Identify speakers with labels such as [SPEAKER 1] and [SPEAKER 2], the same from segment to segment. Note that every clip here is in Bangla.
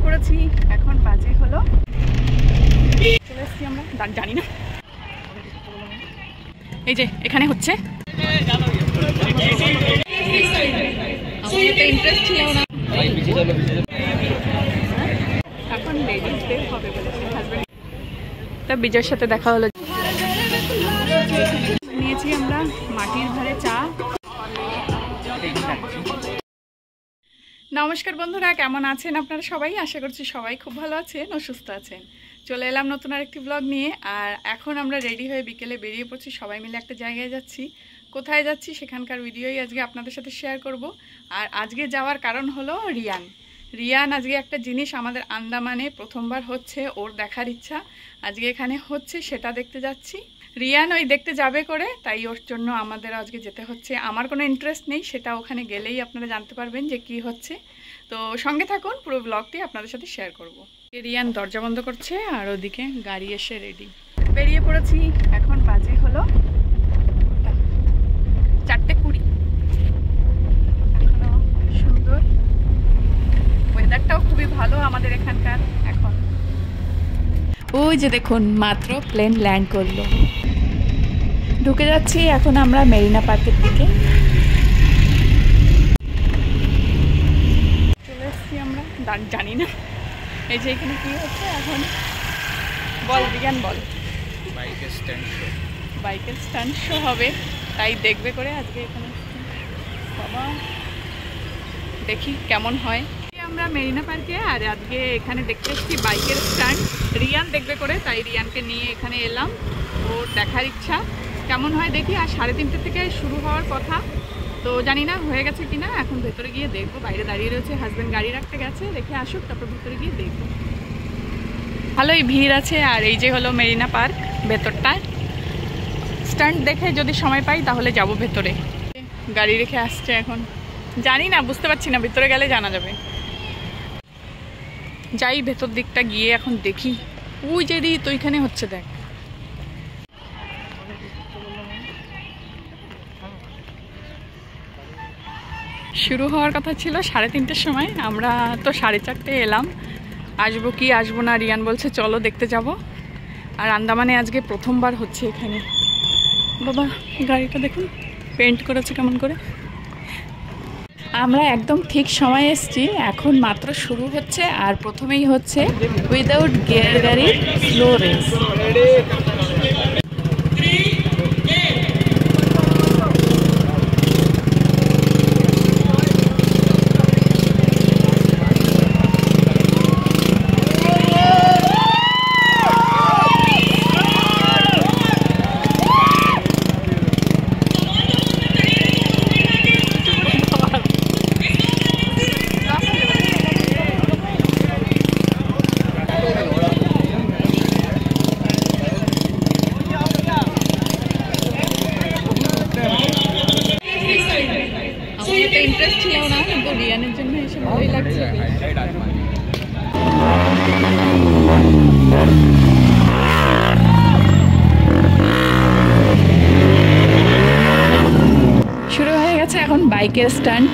[SPEAKER 1] পড়েছি, এখন বাজে হলো, চলে এসেছি আমরা, জানি না এই যে এখানে হচ্ছে। ইন্টারেস্ট ছিল না, এখন লেডিস ডে হবে বলেছে হাজবেন্ড। তা বিজয়ের সাথে দেখা হলো, নিয়েছি আমরা মাটির ভারে চা। নমস্কার বন্ধুরা, কেমন আছেন আপনারা সবাই? আশা করছি সবাই খুব ভালো আছেন ও সুস্থ আছেন। চলে এলাম নতুন আরেকটি ব্লগ নিয়ে। আর এখন আমরা রেডি হয়ে বিকেলে বেরিয়ে পড়ছি, সবাই মিলে একটা জায়গায় যাচ্ছি। কোথায় যাচ্ছি সেখানকার ভিডিওই আজকে আপনাদের সাথে শেয়ার করব। আর আজকে যাওয়ার কারণ হলো রিয়ান আজকে একটা জিনিস আমাদের আন্দামানে প্রথমবার হচ্ছে, ওর দেখার ইচ্ছা আজকে এখানে হচ্ছে, সেটা দেখতে যাচ্ছি। রিয়ান ওই দেখতে যাবে করে, তাই ওর জন্য আমাদের আজকে যেতে হচ্ছে। আমার কোনো ইন্টারেস্ট নেই, সেটা ওখানে গেলেই আপনারা জানতে পারবেন যে কি হচ্ছে। তো সঙ্গে থাকুন, পুরো ব্লগটি আপনাদের সাথে শেয়ার করব। রিয়ান দরজা বন্ধ করছে আর ওদিকে গাড়ি এসে রেডি, বেরিয়ে পড়েছি। এখন বাজে হলো 4:20। এখনো সুন্দর, ওয়েদারটাও খুবই ভালো আমাদের এখানকার। এখন ওই যে দেখুন, মাত্র প্লেন ল্যান্ড করলো। ঢুকে যাচ্ছি এখন আমরা মেরিনা পার্কের দিকে। চলে এসেছি আমরা, জানি না এই যে এখানে কি হচ্ছে এখন। বল রিয়ান বল। বাইকের স্ট্যান্ড শো হবে, তাই দেখবে করে আজকে এখানে। বাবা দেখি কেমন হয়। আমরা মেরিনা পার্কে, আর আজকে এখানে দেখতে এসেছি বাইকের স্ট্যান্ড। রিয়ান দেখবে করে, তাই রিয়ানকে নিয়ে এখানে এলাম। ওর দেখার ইচ্ছা কেমন হয় দেখি। আর 3:30 থেকে শুরু হওয়ার কথা, তো জানি না হয়ে গেছে কিনা। এখন ভেতরে গিয়ে দেখবো, বাইরে দাঁড়িয়ে রয়েছে, হাজব্যান্ড গাড়ি রাখতে গেছে, দেখে আসুক, তারপর ভেতরে গিয়ে দেখবো। ভালোই ভিড় আছে। আর এই যে হলো মেরিনা পার্ক, ভেতরটায় স্ট্যান্ড দেখে যদি সময় পাই তাহলে যাব ভেতরে। গাড়ি রেখে আসছে এখন, জানি না, বুঝতে পারছি না, ভেতরে গেলে জানা যাবে। যাই ভেতর দিকটা গিয়ে এখন দেখি। ওই যে তো ওইখানে হচ্ছে, দেখ। শুরু হওয়ার কথা ছিল 3:30-র সময়, আমরা তো 4:30 এলাম। আসবো কি আসবো না, রিয়ান বলছে চলো দেখতে যাব। আর আন্দামানে আজকে প্রথমবার হচ্ছে এখানে। বাবা গাড়িটা দেখুন, পেন্ট করেছে কেমন করে। আমরা একদম ঠিক সময় এসেছি, এখন মাত্র শুরু হচ্ছে। আর প্রথমেই হচ্ছে উইদাউট গিয়ার গাড়ির স্লো রেস। ইন্টারেস্ট ছিল না, কিন্তু রিয়ানের জন্য এসে ভালোই লাগছে। শুরু হয়ে গেছে এখন বাইকের স্ট্যান্ড।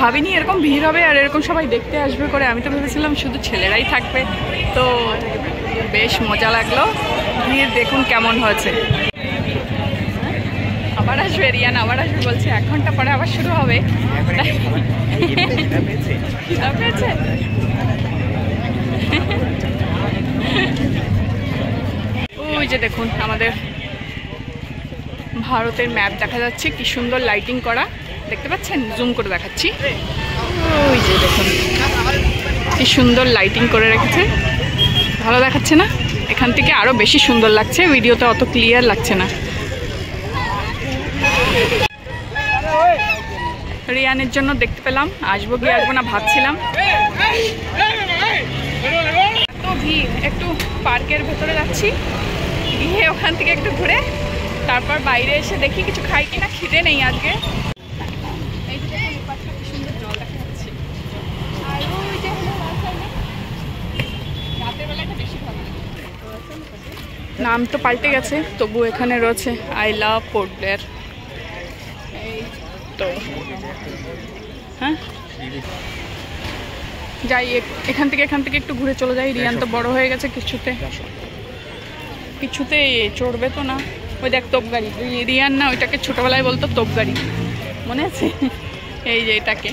[SPEAKER 1] ভাবিনি এরকম ভিড় হবে আর এরকম সবাই দেখতে আসবে করে। আমি তো ভেবেছিলাম শুধু ছেলেরাই থাকবে। তো বেশ মজা লাগলো। ভিড় দেখুন কেমন হয়েছে। আবার আসবে রিয়ান, আবার আসবে বলছে। 1 ঘন্টা পরে আবার শুরু হবে। খিদা পেয়েছে? ওই যে দেখুন আমাদের ভারতের ম্যাপ দেখা যাচ্ছে, কি সুন্দর লাইটিং করা, দেখতে পাচ্ছেন? জুম করে দেখাচ্ছি। ওই যে দেখুন কি সুন্দর লাইটিং করে রেখেছে, ভালো দেখাচ্ছে না? এখান থেকে আরো বেশি সুন্দর লাগছে, ভিডিওতে অত ক্লিয়ার লাগছে না। রিয়ানের জন্য দেখতে পেলাম, আসবো কি আসবো না ভাবছিলাম। এত ভিড়, একটু পার্কের ভেতরে যাচ্ছি, গিয়ে ওখান থেকে একটু ঘুরে তারপর বাইরে এসে দেখি কিছু খাই কিনা, খিদে নেই আজকে। এই যে পার্কটা কি সুন্দর জল দেখা যাচ্ছে। আর ওই যে রাতের বেলাটা বেশি ভালো লাগে। নাম তো পাল্টে গেছে, তবু এখানে রয়েছে আই লাভ পোর্ট ব্লেয়ার। এই তো হ্যাঁ যাই, এখান থেকে একটু ঘুরে চলে যাই। রিয়ান তো বড় হয়ে গেছে, কিছুতে চড়বে তো না। ওই দেখ তোপ গাড়ি, রিয়ান না ওইটাকে ছোটবেলায় বলতো তোপ গাড়ি, মনে আছে? এই যে এটাকে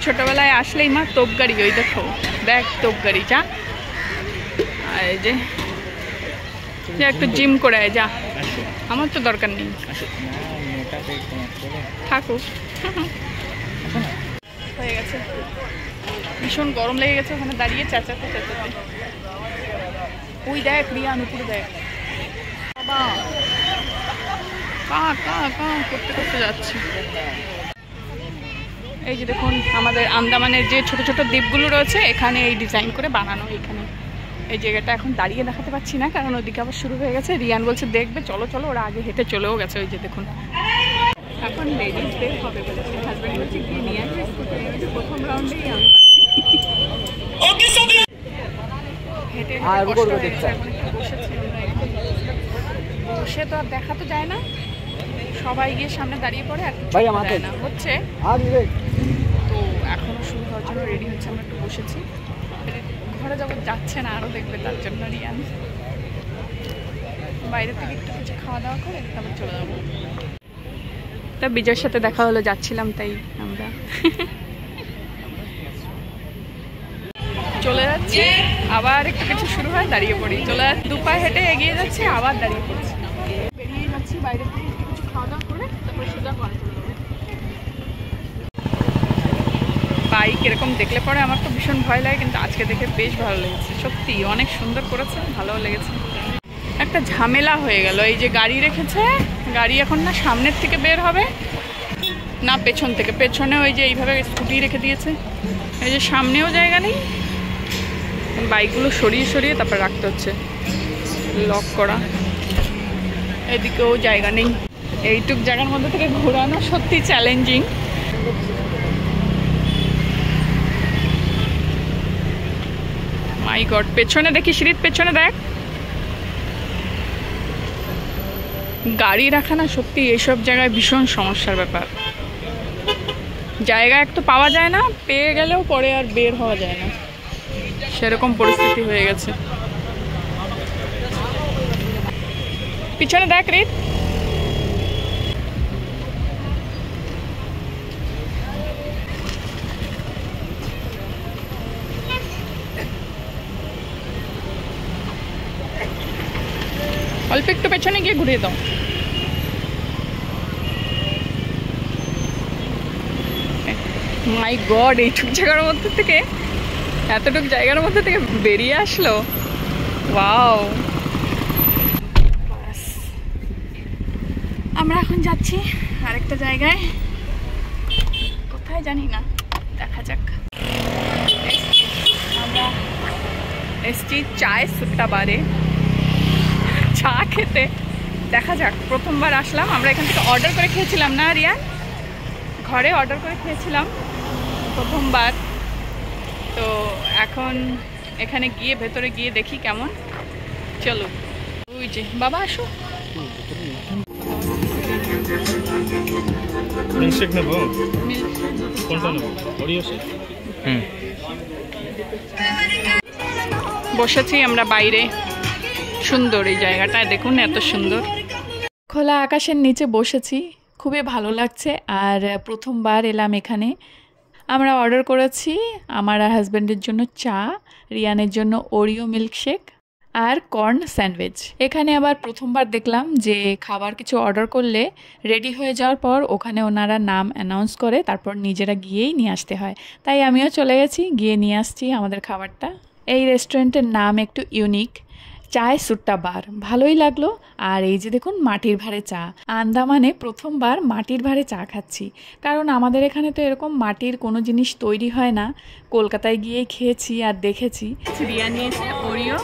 [SPEAKER 1] ছোটবেলায় আসলেই মা তোপ গাড়ি, ওই দেখো দেখ তোপ গাড়ি, যা। আর এই যে একটু জিম করে আয়, যা। আমার তো দরকার নেই, থাকুক। হয়ে গেছে, ভীষণ গরম লেগে গেছে ওখানে দাঁড়িয়ে চেঁচাতে। ওই দেখ রিয়ান উপরে দেখ, বাবা কা কা কা করতে করতে যাচ্ছে। এই যে দেখুন আমাদের আন্দামানের যে ছোট ছোট দ্বীপগুলো রয়েছে, এখানে এই ডিজাইন করে বানানো। এখানে এই জায়গাটা এখন দাঁড়িয়ে দেখাতে পাচ্ছি না, কারণ ওদিকে আবার শুরু হয়ে গেছে। রিয়ান বলছে দেখবে, চলো চলো, ওরা আগে হেঁটে চলেও গেছে। ওই যে দেখুন এখন লেডিসদের হবে বলেছে, হাজব্যান্ড বলছে গিয়ে নিয়ে আসবে স্কুটারে। প্রথম রাউন্ডেই আমি হেঁটে বসে তো আর দেখা তো যায় না, সবাই গিয়ে সামনে দাঁড়িয়ে পড়ে আর যায় না হচ্ছে। তো এখনো শুরু হওয়ার জন্য রেডি হচ্ছে, আমরা একটু বসেছি। ঘরে যাবো যাচ্ছে না, আরো দেখবে, তার জন্য রিয়ান বাইরে থেকে একটু কিছু খাওয়া দাওয়া করে তারপর চলে যাবো। তা বিজয়ের সাথে দেখা হলো, যাচ্ছিলাম তাই আমরা চলে যাচ্ছি। আবার একটু কিছু শুরু হয়, দাঁড়িয়ে পড়ি, চলে যাচ্ছি। 2 পায়ে হেঁটে এগিয়ে যাচ্ছি, আবার দাঁড়িয়ে পড়ছি। বেরিয়ে যাচ্ছি বাইরে থেকে একটু কিছু খাওয়া দাওয়া করে তারপরে সোজা ঘরে চলে যাবো। বাইক এরকম দেখলে পরে আমার তো ভীষণ ভয় লাগে, কিন্তু আজকে দেখে বেশ ভালো লেগেছে, সত্যি অনেক সুন্দর করেছে, ভালো লেগেছে। একটা ঝামেলা হয়ে গেল, এই যে গাড়ি রেখেছে, গাড়ি এখন না সামনের থেকে বের হবে না পেছন থেকে। পেছনে ওই যে এইভাবে স্কুটি রেখে দিয়েছে, এই যে সামনেও জায়গা নেই, বাইকগুলো সরিয়ে সরিয়ে তারপর রাখতে হচ্ছে, লক করা। এদিকেও জায়গা নেই, এইটুক জায়গার মধ্যে থেকে ঘোরানো সত্যি চ্যালেঞ্জিং। মাই গড, পেছনে দেখি সিঁড়ির পেছনে দেখ, গাড়ি রাখা না সত্যি এইসব জায়গায় ভীষণ সমস্যার ব্যাপার। জায়গা এক তো পাওয়া যায় না, পেয়ে গেলেও পরে আর বের হওয়া যায় না, সেরকম পরিস্থিতি হয়ে গেছে। পিছনে দেখ রে, অল্প একটু পেছনে গিয়ে ঘুরিয়ে দাও। মাই গড, এইটুক জায়গার মধ্যে থেকে, এতটুক জায়গার মধ্যে থেকে বেরিয়ে আসলো, ওয়াও। আমরা এখন যাচ্ছি আরেকটা জায়গায়, কোথায় জানি না, দেখা যাক। আমরা এসছি চায় সুট্টা বারে চা খেতে, দেখা যাক। প্রথমবার আসলাম আমরা, এখান থেকে অর্ডার করে খেয়েছিলাম না রিয়ান, ঘরে অর্ডার করে খেয়েছিলাম প্রথমবার। তো এখন এখানে গিয়ে ভেতরে গিয়ে দেখি কেমন। চলো, ওই যে বাবা আসো।
[SPEAKER 2] মিল্কশেক নেব,
[SPEAKER 1] মিল্কশেক
[SPEAKER 2] কোনটা নেব? Oreo shake.
[SPEAKER 1] বসেছি আমরা বাইরে, সুন্দর এই জায়গাটায় দেখুন, এত সুন্দর খোলা আকাশের নিচে বসেছি, খুবই ভালো লাগছে। আর প্রথমবার এলাম এখানে। আমরা অর্ডার করেছি আমার আর হাজব্যান্ডের জন্য চা, রিয়ানের জন্য ওরিও মিল্কশেক আর কর্ন স্যান্ডউইচ। এখানে আবার প্রথমবার দেখলাম যে খাবার কিছু অর্ডার করলে রেডি হয়ে যাওয়ার পর ওখানে ওনারা নাম অ্যানাউন্স করে তারপর নিজেরা গিয়েই নিয়ে আসতে হয়। তাই আমিও চলে গেছি, গিয়ে নিয়ে আসছি আমাদের খাবারটা। এই রেস্টুরেন্টের নাম একটু ইউনিক, চায় সুট্টা বার, ভালোই লাগলো। আর এই যে দেখুন মাটির ভাঁড়ে চা, আন্দামানে প্রথমবার মাটির ভাঁড়ে চা খাচ্ছি, কারণ আমাদের এখানে তো এরকম মাটির কোনো জিনিস তৈরি হয় না। কলকাতায় গিয়েই খেয়েছি আর দেখেছি। রিয়া নিয়েছে ওরিও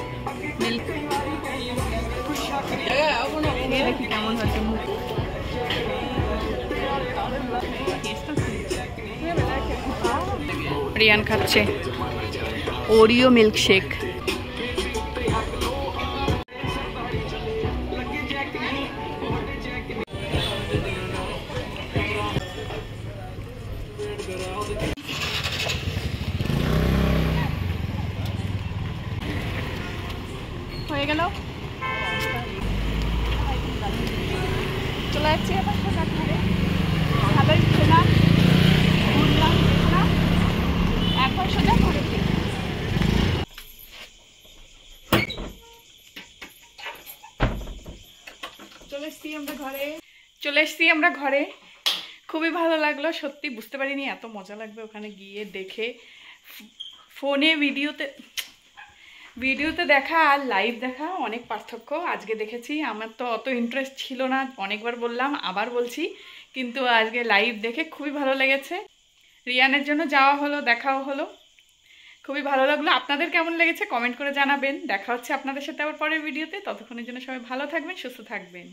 [SPEAKER 1] মিল্ক, দেখি কেমন হচ্ছে মুখ। রিয়ান খাচ্ছে ওরিও মিল্কশেক। হয়ে গেল, চলে যাচ্ছি এবার সোজা ঘরে। ভালোই খেলাম, ঘুরলাম, দেখলাম, এখন সোজা ঘরে। চলে এসছি আমরা ঘরে। খুবই ভালো লাগলো, সত্যি বুঝতে পারিনি এত মজা লাগবে ওখানে গিয়ে দেখে। ফোনে ভিডিওতে দেখা আর লাইভ দেখা অনেক পার্থক্য। আজকে দেখেছি, আমার তো অত ইন্টারেস্ট ছিল না, অনেকবার বললাম আবার বলছি, কিন্তু আজকে লাইভ দেখে খুবই ভালো লেগেছে। রিয়ানের জন্য যাওয়া হলো, দেখাও হলো, খুবই ভালো লাগলো। আপনাদের কেমন লেগেছে কমেন্ট করে জানাবেন। দেখা হচ্ছে আপনাদের সাথে আবার পরের ভিডিওতে। ততক্ষণের জন্য সবাই ভালো থাকবেন, সুস্থ থাকবেন।